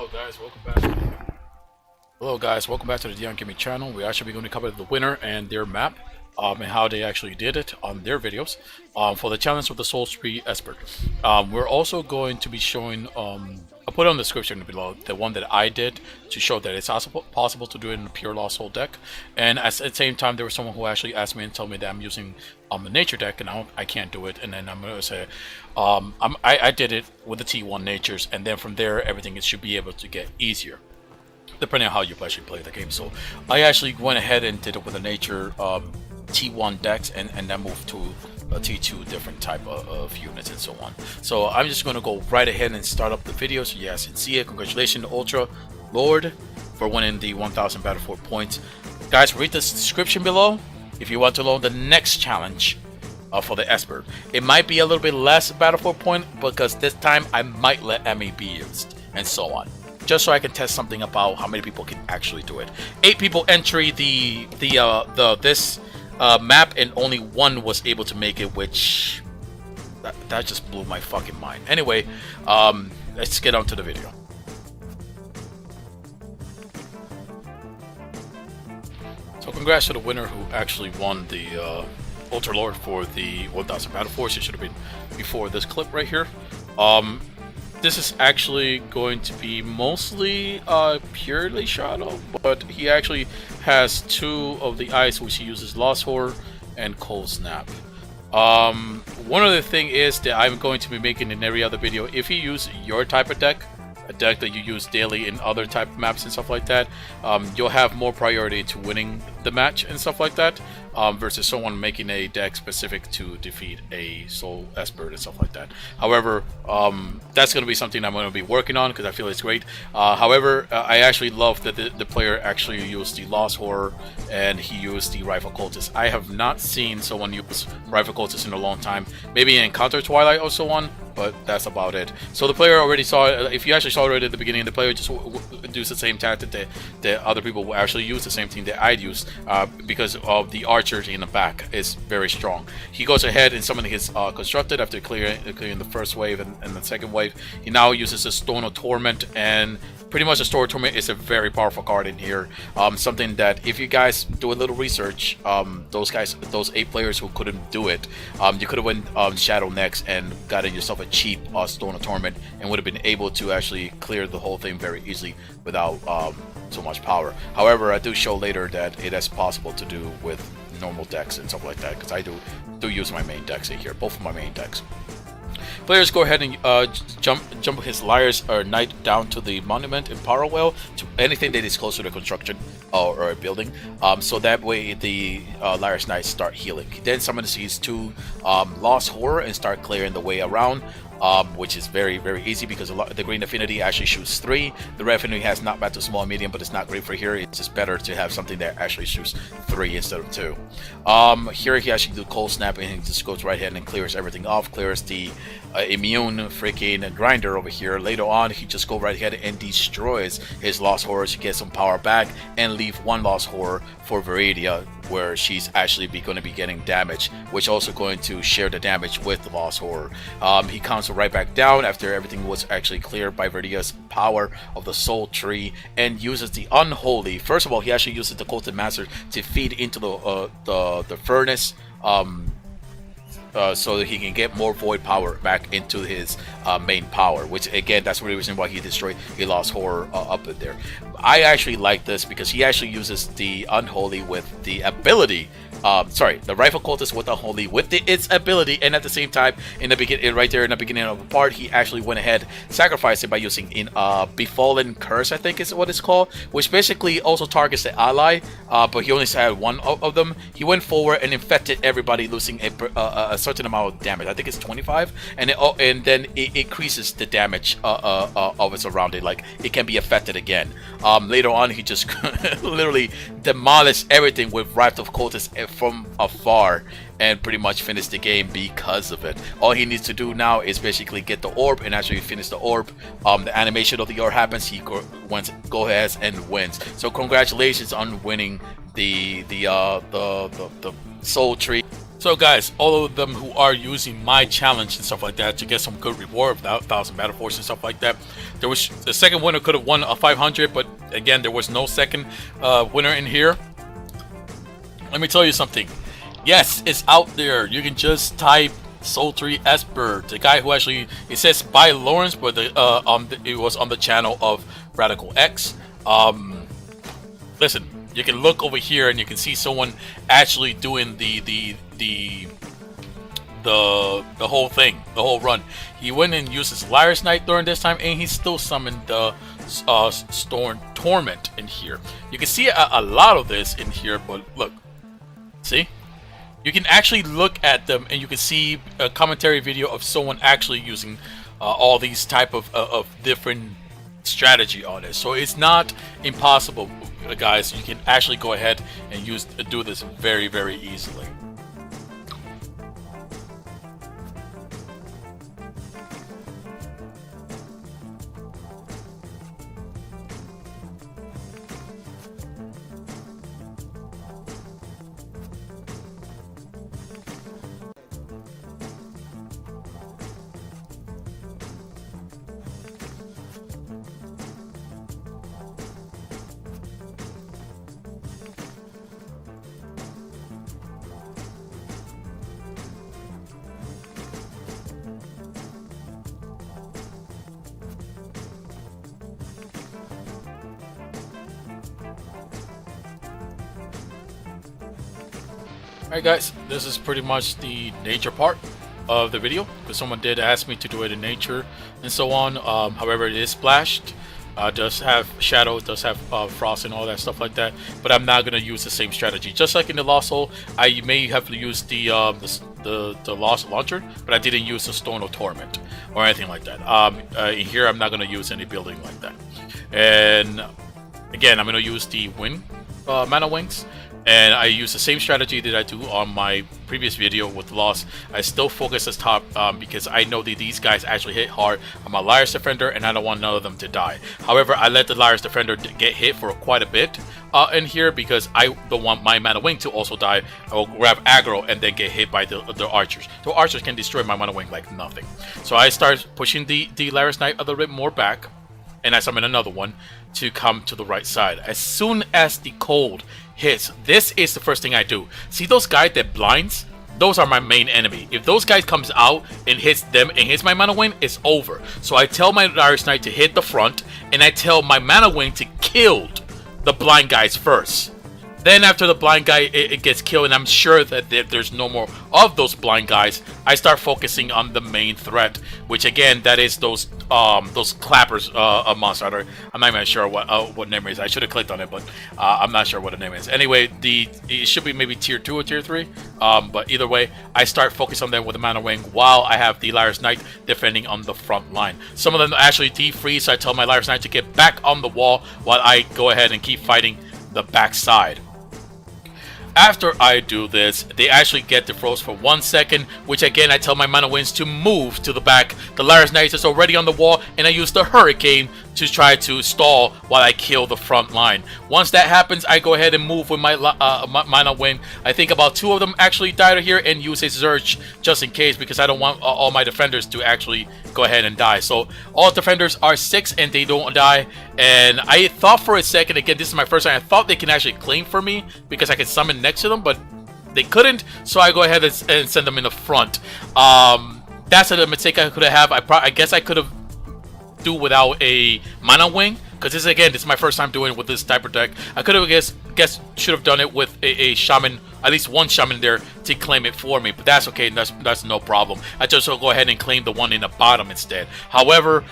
Hello guys, welcome back. Hello guys, welcome back to the INGAME channel. We're actually going to cover the winner and their map, and how they actually did it on their videos for the challenge with the Soul Tree Expert. We're also going to be showing, I'll put it on the description below, the one that I did to show that it's possible to do it in a pure Lost Soul deck. And at the same time, there was someone who actually asked me and told me that I'm using a nature deck and I can't do it. And then I'm going to say, I did it with the T1 natures, and then from there, everything should be able to get easier, depending on how you actually play the game. So I actually went ahead and did it with a nature T1 decks, and then moved to a T2 different type of units and so on. So I'm just going to go right ahead and start up the video so you guys can see it. Congratulations to Ultra Lord for winning the 1000 battleforge points. Guys, read the description below if you want to learn the next challenge for the Expert. It might be a little bit less battleforge point because this time I might let ME be used and so on, just so I can test something about how many people can actually do it. 8 people entry this map, and only 1 was able to make it, which that just blew my fucking mind. Anyway, let's get on to the video. So congrats to the winner who actually won the Ultra Lord for the 1000 battleforge. It should have been before this clip right here. This is actually going to be mostly purely Shadow, but he actually has 2 of the ice, which he uses Lost Horror and Cold Snap. One other thing is that I'm going to be making in every other video, if you use your type of deck, a deck that you use daily in other type of maps and stuff like that, you'll have more priority to winning the match and stuff like that, versus someone making a deck specific to defeat a Soul Expert and stuff like that. However, that's going to be something I'm going to be working on because I feel it's great. However, I actually love that the player actually used the Lost Horror and he used the Rifle Cultist. I have not seen someone use Rifle Cultist in a long time. Maybe in Counter TWillight or so on, but that's about it. So the player already saw it. If you actually saw it already at the beginning, the player just used the same tactic that other people will actually use, the same thing that I'd use, because of the archer in the back is very strong. He goes ahead and summon his constructed after clearing the first wave and the second wave. He now uses a Stone of Torment, and pretty much the Stone of Torment is a very powerful card in here. Something that if you guys do a little research, those 8 players who couldn't do it, you could have went Shadow next and gotten yourself a cheap Stone of Torment and would have been able to actually clear the whole thing very easily without so much power. However, I do show later that it is possible to do with normal decks and stuff like that, because I do use my main decks in here, both of my main decks. Players go ahead and jump his Liar's Knight down to the monument in parallel to anything that is close to the construction or a building, so that way the Liar's Knight start healing. He then summons his 2 Lost Horror and start clearing the way around, which is very, very easy because the green affinity actually shoots 3. The red affinity has not bad to small and medium, but it's not great for here. It's just better to have something that actually shoots 3 instead of 2. Here he actually do Cold Snap and he just goes right ahead and clears everything off, clears the immune freaking grinder over here. Later on, he just go right ahead and destroys his Lost Horror to get some power back and leave 1 Lost Horror for Viridia, where she's actually going to be getting damage, which also going to share the damage with the Lost Horror. He comes right back down after everything was actually cleared by Viridia's power of the Soul Tree and uses the Unholy. First of all, he actually uses the Cultic Master to feed into the furnace, so that he can get more void power back into his main power, which again, that's the reason why he destroyed a Lost Horror up in there. I actually like this because he actually uses the Unholy with the ability, the Rifle Cultist with Unholy with its ability, and at the same time, in the beginning, right there in the beginning of the part, he actually went ahead, sacrificed it by using Befallen Curse, I think is what it's called, which basically also targets the ally, but he only had 1 of them. He went forward and infected everybody, losing a certain amount of damage. I think it's 25, and then it increases the damage of its surrounding, like it can be affected again. Later on, he just literally demolished everything with Wrath of Cultists from afar and pretty much finish the game because of it. All he needs to do now is basically get the orb and actually finish the orb. The animation of the orb happens, he go ahead and wins. So congratulations on winning the Soul Tree So guys, all of them who are using my challenge and stuff like that to get some good reward of 1,000 battle force and stuff like that, there was the second winner could have won a 500, but again, there was no second winner in here. Let me tell you something. Yes, it's out there. You can just type Sultry Esper, the guy who actually, it says by Lawrence, but it was on the channel of Radical X. Listen, you can look over here and you can see someone actually doing the whole thing, the whole run. He went and used his Liar's Knight during this time, and he still summoned the Storm Torment in here. You can see a lot of this in here, but look, see? You can actually look at them and you can see a commentary video of someone actually using all these type of different strategy on it. So it's not impossible, guys. You can actually go ahead and do this very, very easily. Alright guys, this is pretty much the nature part of the video, because someone did ask me to do it in nature and so on. However, it is splashed, does have shadow, does have frost and all that stuff like that, but I'm not going to use the same strategy. Just like in the Lost Soul, I may have to use the Lost Launcher, but I didn't use the Storm of Torment or anything like that. In here, I'm not going to use any building like that. And again, I'm going to use the Wind Mana Wings. And I use the same strategy that I do on my previous video with Lost. I still focus as top because I know that these guys actually hit hard. I'm a Liar's Defender and I don't want none of them to die. However, I let the Liar's Defender get hit for quite a bit in here because I don't want my Mana Wing to also die. I will grab aggro and then get hit by the archers. The archers can destroy my Mana Wing like nothing. So I start pushing the Liar's Knight a little bit more back, and I summon another one to come to the right side. As soon as the cold hits, this is the first thing I do. See those guys that blinds? Those are my main enemy. If those guys comes out and hits them and hits my Mana Wing, it's over. So I tell my Liar's Knight to hit the front, and I tell my Mana Wing to kill the blind guys first. Then after the blind guy it gets killed, and I'm sure that there's no more of those blind guys, I start focusing on the main threat, which again, that is those clappers monster. I'm not even sure what name it is. I should have clicked on it, but I'm not sure what the name is. Anyway, it should be maybe tier 2 or tier 3. But either way, I start focusing on them with the Mana Wing while I have the Liar's Knight defending on the front line. Some of them actually defreeze, so I tell my Liar's Knight to get back on the wall while I go ahead and keep fighting the back side. After I do this, they actually get defrost for 1 second, which again I tell my Mana Wings to move to the back. The Liar's Knight is already on the wall, and I use the Hurricane to try to stall while I kill the front line. Once that happens, I go ahead and move with my Mana Wing. I think about 2 of them actually died here, and use a Surge just in case, because I don't want all my defenders to actually go ahead and die. So all defenders are 6 and they don't die. And I thought for a second, again, this is my first time, I thought they can actually claim for me because I can summon next to them, but they couldn't. So I go ahead and send them in the front. That's a mistake I could have. I guess I could have do without a Mana Wing, because this is my first time doing it with this type of deck. I could have should have done it with a shaman, at least one shaman there to claim it for me, but that's okay. That's no problem. I just will go ahead and claim the one in the bottom instead. However,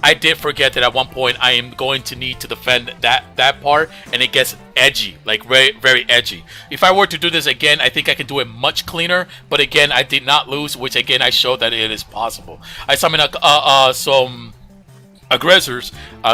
I did forget that at one point I am going to need to defend that part, and it gets edgy, like very, very edgy. If I were to do this again, I think I can do it much cleaner, but again, I did not lose, which again, I showed that it is possible. I summon some aggressors,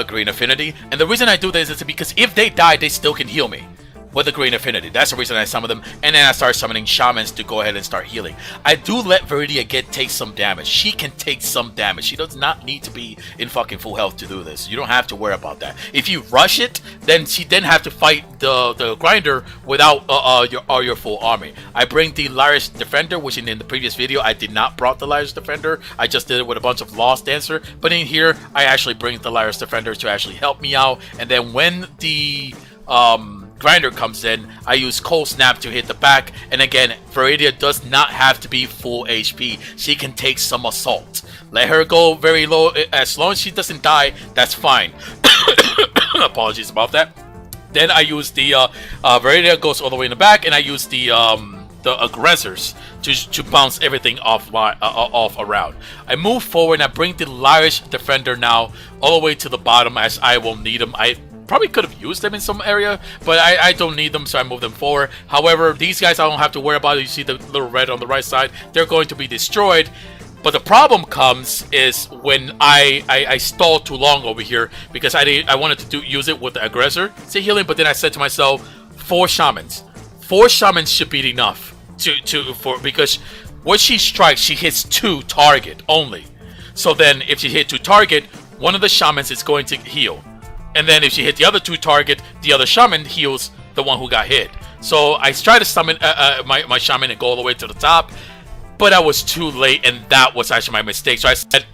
Green Affinity, and the reason I do this is because if they die, they still can heal me. with the Green Affinity. That's the reason I summon them, and then I start summoning shamans to go ahead and start healing. I do let Viridia take some damage. She can take some damage. She does not need to be in fucking full health to do this. You don't have to worry about that. If you rush it, then she then have to fight the grinder without your full army. I bring the TWillight Defender, which in the previous video I did not brought the TWillight Defender. I just did it with a bunch of Lost Dancer, but in here I actually bring the TWillight Defender to actually help me out. And then when the grinder comes in, I use Cold Snap to hit the back. And again, Viridia does not have to be full HP. She can take some assault. Let her go very low. As long as she doesn't die, that's fine. Apologies about that. Then I use the Viridia goes all the way in the back, and I use the aggressors to bounce everything off around. I move forward and I bring the TWillight Defender now all the way to the bottom, as I will need them. I probably could have used them in some area, but I don't need them, so I move them forward. However, these guys I don't have to worry about. You see the little red on the right side, they're going to be destroyed. But the problem comes is when I stalled too long over here, because I wanted to use it with the aggressor to healing, but then I said to myself, 4 shamans should be enough because when she strikes, she hits 2 target only. So then if she hit 2 target, one of the shamans is going to heal. And then if she hit the other 2 target, the other shaman heals the one who got hit. So I tried to summon my shaman and go all the way to the top, but I was too late, and that was actually my mistake. So I said,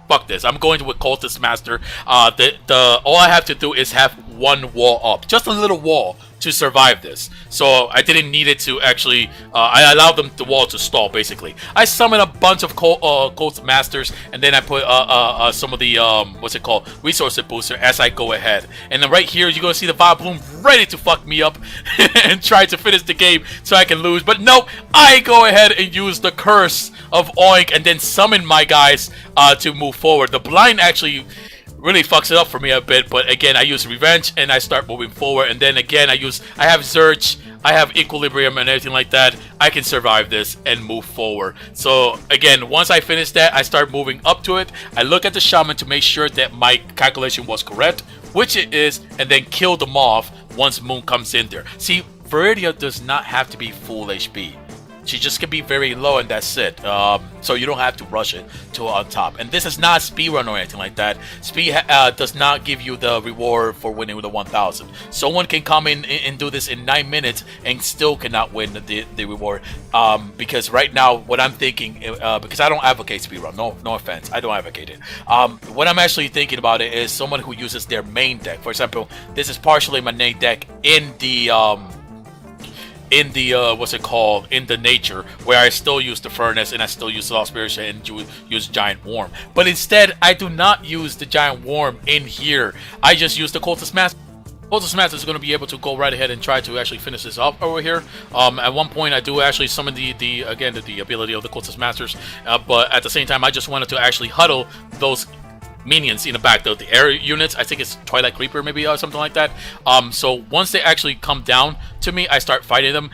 fuck this, I'm going to with Cultist Master. All I have to do is have 1 wall up, just a little wall, to survive this. So I didn't need it to actually, I allowed the wall to stall, basically. I summoned a bunch of Cultist Masters, and then I put some of the, what's it called, resource booster as I go ahead. And then right here, you're going to see the Vile Bloom ready to fuck me up and try to finish the game so I can lose. But nope, I go ahead and use the Curse of Oink and then summon my guys to move forward. The blind actually really fucks it up for me a bit, but again, I use Revenge and I start moving forward. And then again, I have Search, I have Equilibrium and everything like that. I can survive this and move forward. So again, once I finish that, I start moving up to it. I look at the shaman to make sure that my calculation was correct, which it is, and then kill them off once Moon comes in there. See, Viridia does not have to be full HP. She just can be very low, and that's it. So you don't have to rush it to on top. And this is not speedrun or anything like that. Speed does not give you the reward for winning with the 1000. Someone can come in and do this in 9 minutes and still cannot win the reward. Because right now, what I'm thinking, because I don't advocate speedrun, no offense, I don't advocate it. What I'm actually thinking about it is someone who uses their main deck. For example, this is partially my main deck in the what's it called, in the nature, where I still use the furnace and I still use Lost Spirit and use Giant Worm. But instead, I do not use the Giant Worm in here. I just use the Cultist Master. Cultist Master is going to be able to go right ahead and try to actually finish this up over here. At one point, I do actually summon the ability of the Cultist Masters, but at the same time, I just wanted to actually huddle those minions in the back, the air units. I think it's Twilight Creeper maybe or something like that. So once they actually come down to me, I start fighting them.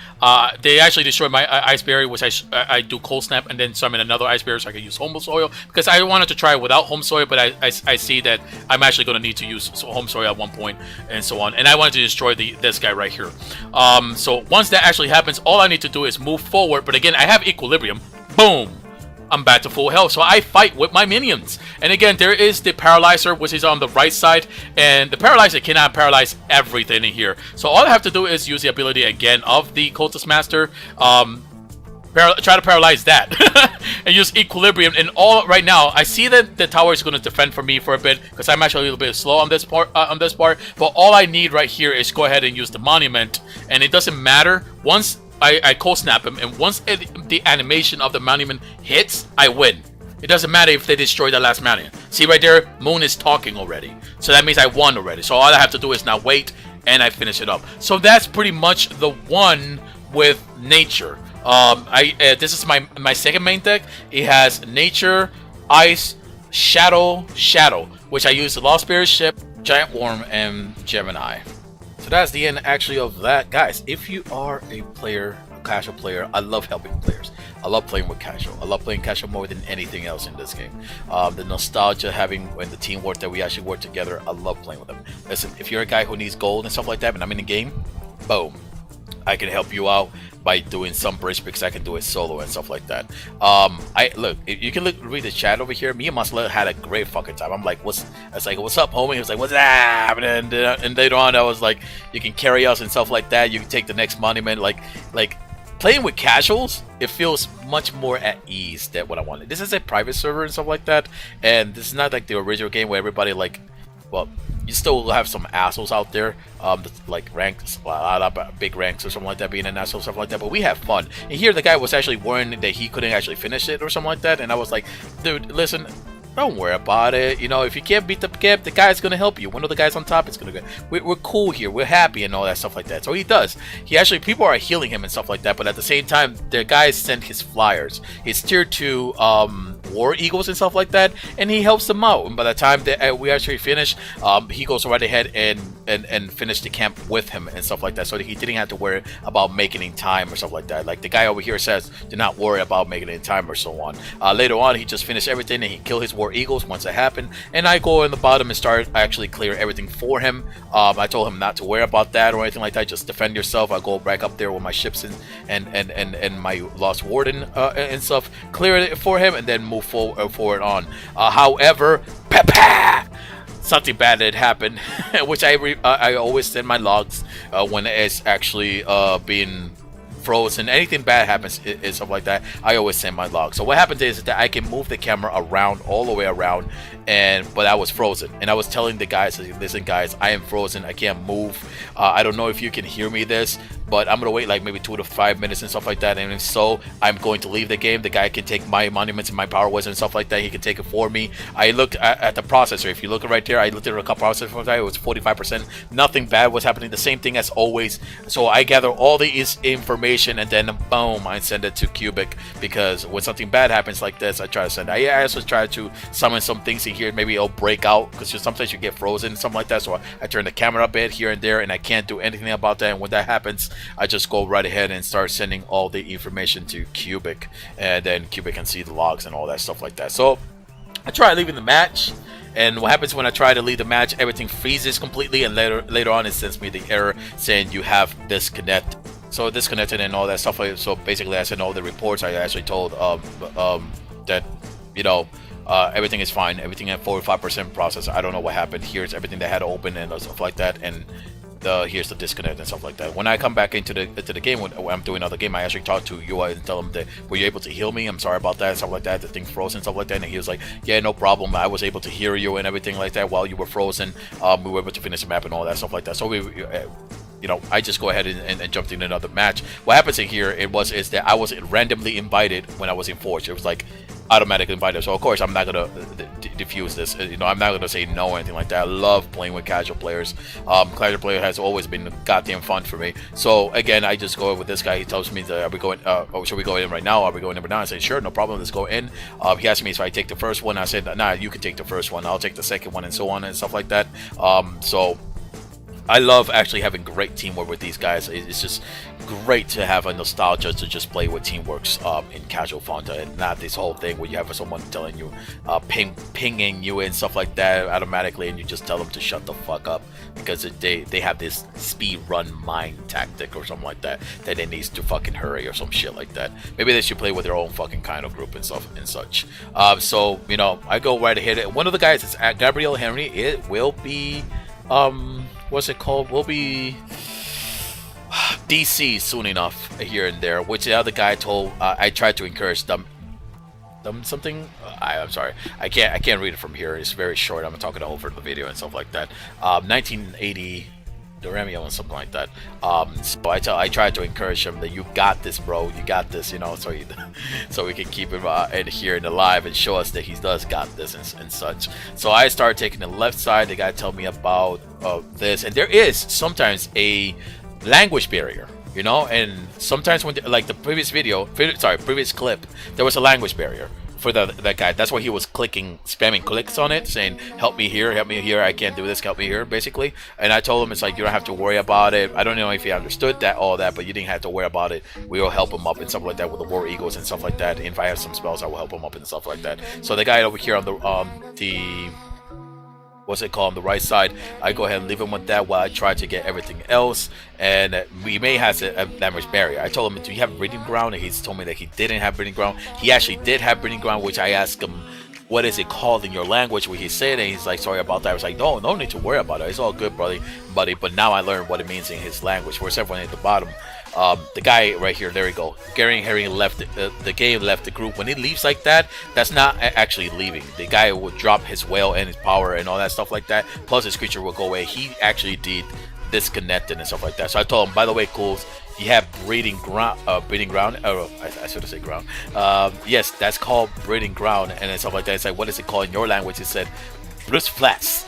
They actually destroy my Ice Berry, which I do Cold Snap and then summon another Ice Berry so I can use Home Soil, because I wanted to try it without Home Soil, but I see that I'm actually going to need to use Home Soil at one point and so on, and I wanted to destroy this guy right here. So once that actually happens, all I need to do is move forward, but again, I have Equilibrium. Boom! I'm back to full health, so I fight with my minions. And again, there is the Paralyzer, which is on the right side, and the Paralyzer cannot paralyze everything in here. So all I have to do is use the ability again of the Cultist Master, try to paralyze that, and use Equilibrium. And all right now, I see that the tower is going to defend for me for a bit, because I'm actually a little bit slow on this part. But all I need right here is go ahead and use the Monument, and it doesn't matter. Once I cold snap him, and once the animation of the monument hits, I win. It doesn't matter if they destroy the last monument. See right there, Moon is talking already. So that means I won already. So all I have to do is now wait, and I finish it up. So that's pretty much the one with nature. This is my second main deck. It has nature, ice, shadow, which I use the Lost Spirit Ship, Giant Worm, and Gemini. So that's the end actually of that. Guys, if you are a player, a casual player, I love helping players. I love playing with casual. I love playing casual more than anything else in this game. The nostalgia having when the teamwork that we actually work together, I love playing with them. Listen, if you're a guy who needs gold and stuff like that and I'm in the game, boom, I can help you out by doing some bridge picks. I can do it solo and stuff like that. I look, you can read the chat over here. Me and Muscle had a great fucking time. I'm like, what's up, homie? He was like, what's happening? And later on, I was like, you can carry us and stuff like that. You can take the next monument. Like playing with casuals, it feels much more at ease than what I wanted. This is a private server and stuff like that, and this is not like the original game where everybody like, well, you still have some assholes out there, like ranks, a lot of big ranks or something like that, being an asshole, stuff like that. But we have fun. And here, the guy was actually worried that he couldn't actually finish it or something like that, and I was like, dude, listen, don't worry about it. You know, if you can't beat the camp, the guy's gonna help you. One of the guys on top is gonna go. We're cool here. We're happy and all that stuff like that. So he does. He actually, people are healing him and stuff like that. But at the same time, the guys send his flyers, his tier 2 war eagles and stuff like that, and he helps them out. And by the time that we actually finish, he goes right ahead and finish the camp with him and stuff like that. So that he didn't have to worry about making it in time or stuff like that. Like the guy over here says, do not worry about making it in time or so on. Later on, he just finished everything and he killed his war eagles once it happened, and I go in the bottom and start actually clear everything for him. I told him not to worry about that or anything like that. Just defend yourself. I go back up there with my ships and my lost warden and stuff, clear it for him, and then move forward on. However, something bad had happened, which I always send my logs when it's actually being frozen. Anything bad happens is stuff like that, I always send my log. So what happens is that I can move the camera around, all the way around, but I was frozen, and I was telling the guys, listen guys, I am frozen, I can't move. I don't know if you can hear me this, but I'm gonna wait like maybe 2 to 5 minutes and stuff like that, and if so, I'm going to leave the game. The guy can take my monuments and my power wizard and stuff like that. He can take it for me. I looked at the processor. If you look right there, I looked at a couple processors. It was 45%. Nothing bad was happening. The same thing as always. So I gather all the information, and then boom, I send it to Cubic, because when something bad happens like this, I try to send it. I also try to summon some things in here. Maybe it'll break out, because sometimes you get frozen, something like that. So I turn the camera a bit here and there, and I can't do anything about that. And when that happens, I just go right ahead and start sending all the information to Cubic, and then Cubic can see the logs and all that stuff like that. So I try leaving the match, and what happens when I try to leave the match, everything freezes completely, and later on it sends me the error saying you have disconnect. So disconnected and all that stuff. So basically, I sent all the reports. I actually told that, you know, everything is fine. Everything at 45% process. I don't know what happened. Here's everything that had open and stuff like that, and here's the disconnect and stuff like that. When I come back into the game, when I'm doing another game, I actually talk to UI and tell him that, were you able to heal me? I'm sorry about that, stuff like that. The thing froze and stuff like that. And he was like, yeah, no problem. I was able to hear you and everything like that while you were frozen. We were able to finish the map and all that stuff like that. So you know, I just go ahead and jumped in another match. What happens in here is that I was randomly invited when I was in Forge. It was like automatically invited. So of course I'm not gonna diffuse this. You know, I'm not gonna say no or anything like that. I love playing with casual players. Casual player has always been goddamn fun for me. So again, I just go with this guy. He tells me that, are we going? Oh, should we go in right now? Are we going in right now? I say sure, no problem. Let's go in. He asked me if I take the first one. I said nah, you can take the first one. I'll take the second one, and so on and stuff like that. So I love actually having great teamwork with these guys. It's just great to have a nostalgia to just play with teamworks in casual Fonta, and not this whole thing where you have someone telling you, pinging you and stuff like that automatically, and you just tell them to shut the fuck up because they have this speed run mind tactic or something like that they needs to fucking hurry or some shit like that. Maybe they should play with their own fucking kind of group and stuff and such. So you know, I go right ahead. One of the guys is at Gabriel Henry. It will be what's it called? Will be DC soon enough here and there. Which the other guy told. I tried to encourage them something. I'm sorry. I can't read it from here. It's very short. I'm talking over the video and stuff like that. 1980. Doremio and something like that. So I try to encourage him that you got this, bro. You got this, you know. So we can keep him in here in the live and show us that he does got this and such. So I started taking the left side. The guy told me about this, and there is sometimes a language barrier, you know. And sometimes when like the previous clip, there was a language barrier for that guy. That's why he was spamming clicks on it, saying help me here, I can't do this, help me here, basically. And I told him, it's like, you don't have to worry about it. I don't know if he understood all that, but you didn't have to worry about it. We will help him up and stuff like that with the war eagles and stuff like that. And if I have some spells, I will help him up and stuff like that. So the guy over here on the what's it called, on the right side. I go ahead and leave him with that while I try to get everything else. And we may have a damage barrier. I told him, do you have breeding ground? And he's told me that he didn't have breeding ground. He actually did have breeding ground, which I asked him, what is it called in your language? What he said, and he's like, sorry about that. I was like, no need to worry about it. It's all good, buddy. But now I learned what it means in his language. Where's everyone at the bottom? The guy right here, there we go. Gary Harry left the game, left the group. When he leaves like that, that's not actually leaving. The guy will drop his whale and his power and all that stuff like that. Plus his creature will go away. He actually did disconnected and stuff like that. So I told him, by the way, Cools, you have breeding ground. Oh, I should have said ground. Yes, that's called breeding ground and stuff like that. It's like, what is it called in your language? He said, Bruce Flats.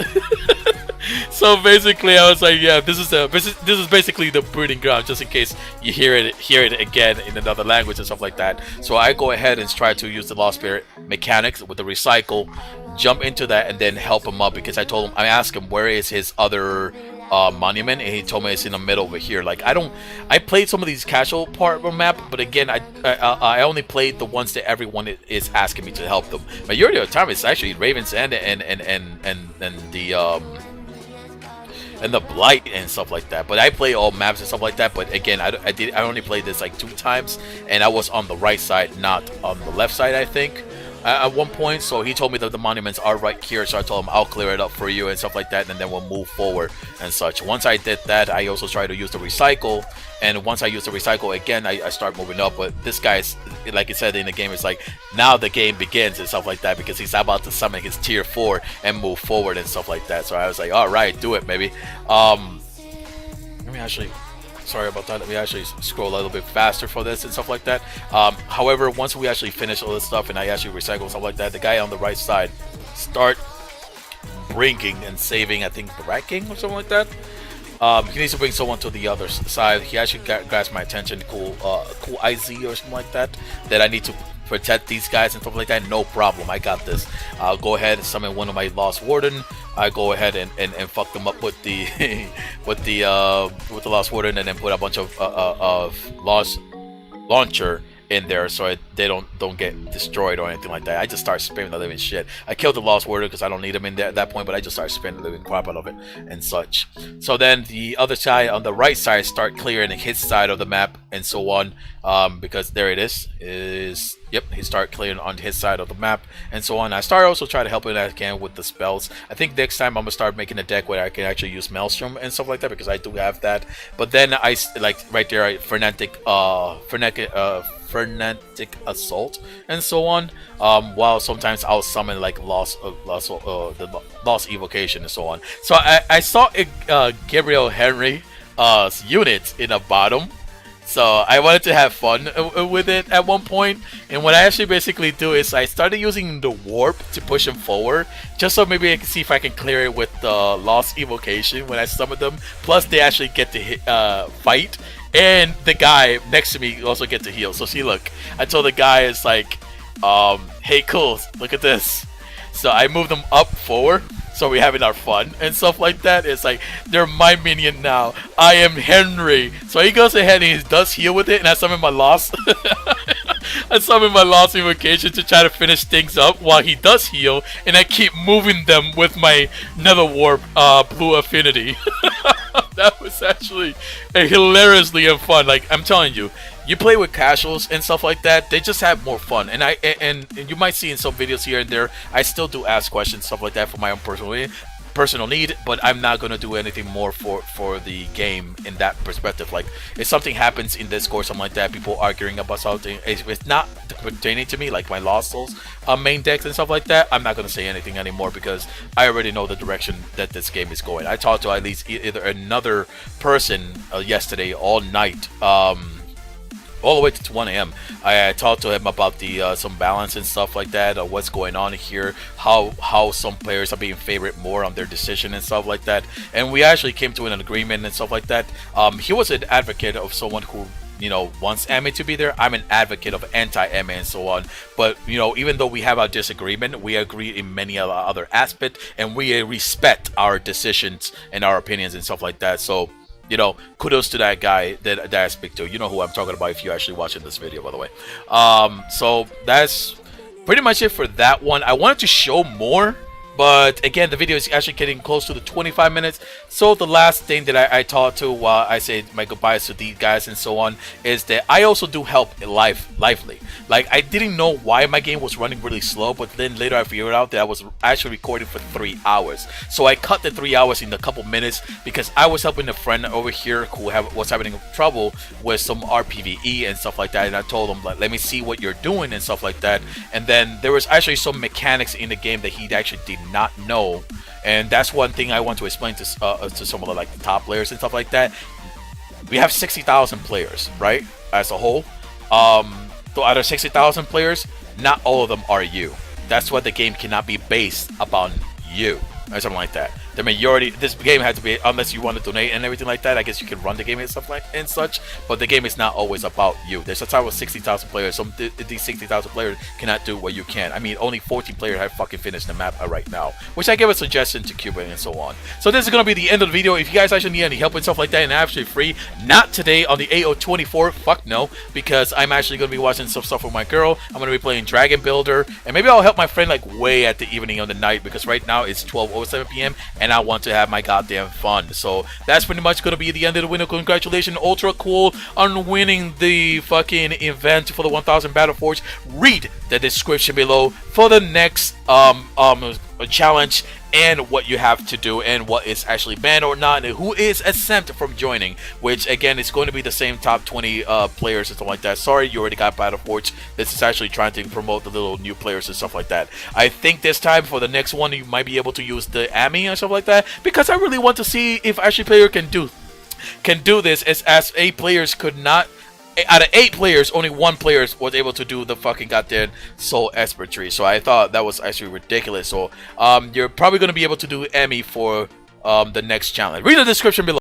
So basically, I was like, yeah, this is basically the breeding ground, just in case you hear it again in another language and stuff like that. So I go ahead and try to use the Lost Spirit mechanics with the recycle, jump into that, and then help him up, because I asked him where is his other monument, and he told me it's in the middle over here. Like, I played some of these casual part of the map, but again, I only played the ones that everyone is asking me to help them. Majority of the time, it's actually Ravens and the Blight and stuff like that. But I play all maps and stuff like that. But again, I only played this like 2 times, and I was on the right side, not on the left side, I think, at one point. So he told me that the monuments are right here, so I told him I'll clear it up for you and stuff like that, and then we'll move forward and such. Once I did that, I also tried to use the recycle, and once I use the recycle again, I start moving up. But this guy's, like I said in the game, it's like now the game begins and stuff like that, because he's about to summon his tier 4 and move forward and stuff like that. So I was like, all right, do it, maybe. Let me actually, sorry about that, let me actually scroll a little bit faster for this and stuff like that. However, once we actually finish all this stuff and I actually recycle stuff like that, the guy on the right side start bringing and saving, I think, the Rat King or something like that. He needs to bring someone to the other side. He actually grabs my attention, cool IZ or something like that I need to protect these guys and stuff like that. No problem, I got this. I'll go ahead and summon one of my Lost Warden. I go ahead and fuck them up with the with the Lost Warden, and then put a bunch of Lost Launcher in there, so they don't get destroyed or anything like that. I just start spamming the living shit. I killed the Lost Warder because I don't need him in there at that point, but I just start spamming the living crap out of it and such. So then the other side, on the right side, start clearing his side of the map and so on, because there it is. Yep, he start clearing on his side of the map and so on. I start also try to help him as I can with the spells. I think next time I'm gonna start making a deck where I can actually use Maelstrom and stuff like that, because I do have that. But then I like right there, frenetic assault and so on. While sometimes I'll summon like the lost evocation and so on. So I saw Gabriel Henry unit in the bottom. So I wanted to have fun with it at one point, and what I actually basically do is I started using the warp to push him forward, just so maybe I can see if I can clear it with the lost evocation when I summon them. Plus they actually get to hit, fight, and the guy next to me also get to heal. So see, look, I told the guy, it's like, hey, cool, look at this. So I moved them up forward, so we're having our fun and stuff like that. It's like, they're my minion now. I am Henry. So he goes ahead and he does heal with it, and I summon my lost. I summon my lost invocation to try to finish things up while he does heal, and I keep moving them with my Nether Warp blue affinity. That was actually hilariously fun. Like, I'm telling you, you play with casuals and stuff like that, they just have more fun. And and you might see in some videos here and there, I still do ask questions, stuff like that, for my own personal need, but I'm not gonna do anything more for the game in that perspective. Like, if something happens in Discord, something like that, people arguing about something, if it's not pertaining to me, like my Lost Souls main decks and stuff like that, I'm not gonna say anything anymore, because I already know the direction that this game is going. I talked to at least either another person yesterday all night, all the way to 1 a.m. I talked to him about the some balance and stuff like that, what's going on here, how some players are being favored more on their decision and stuff like that, and we actually came to an agreement and stuff like that. He was an advocate of someone who, you know, wants AMI to be there. I'm an advocate of anti-AMI and so on. But, you know, even though we have our disagreement, we agree in many other aspects, and we respect our decisions and our opinions and stuff like that. So, you know, kudos to that guy that I speak to. You know who I'm talking about if you're actually watching this video, by the way. So that's pretty much it for that one. I wanted to show more, But again, the video is actually getting close to the 25 minutes. So the last thing that I talked to while I say my goodbyes to these guys and so on is that I also do help lively. Like, I didn't know why my game was running really slow, but then later I figured out that I was actually recording for 3 hours. So I cut the 3 hours in a couple minutes because I was helping a friend over here who was having trouble with some RPVE and stuff like that, and I told him, like, let me see what you're doing and stuff like that. And then there was actually some mechanics in the game that he actually did not know, and that's one thing I want to explain to some of the, like, the top players and stuff like that. We have 60,000 players, right, as a whole. So out of 60,000 players, not all of them are you. That's why the game cannot be based upon you or something like that. The majority, this game had to be, unless you want to donate and everything like that, I guess you can run the game and stuff like and such, but the game is not always about you. There's a time with 60,000 players. These 60,000 players cannot do what you can. I mean, only 14 players have fucking finished the map right now, which I give a suggestion to Cuba and so on. So this is going to be the end of the video. If you guys actually need any help and stuff like that and actually free, not today on the AO24, fuck no, because I'm actually going to be watching some stuff with my girl. I'm going to be playing Dragon Builder, and maybe I'll help my friend like way at the evening of the night, because right now it's 12:07 p.m. and I want to have my goddamn fun. So that's pretty much going to be the end of the video. Congratulations, Ultra Cool, on winning the fucking event for the 1000 Battleforge. Read the description below for the next challenge and what you have to do and what is actually banned or not and who is exempt from joining, which again is going to be the same top 20 players and stuff like that. Sorry, you already got Battleforge. This is actually trying to promote the little new players and stuff like that. I think this time for the next one you might be able to use the AMII and stuff like that, because I really want to see if actually player can do this, as 8 players could not. Out of 8 players, only 1 player was able to do the fucking goddamn soul expert tree. So I thought that was actually ridiculous. So you're probably going to be able to do AMII for the next challenge. Read the description below.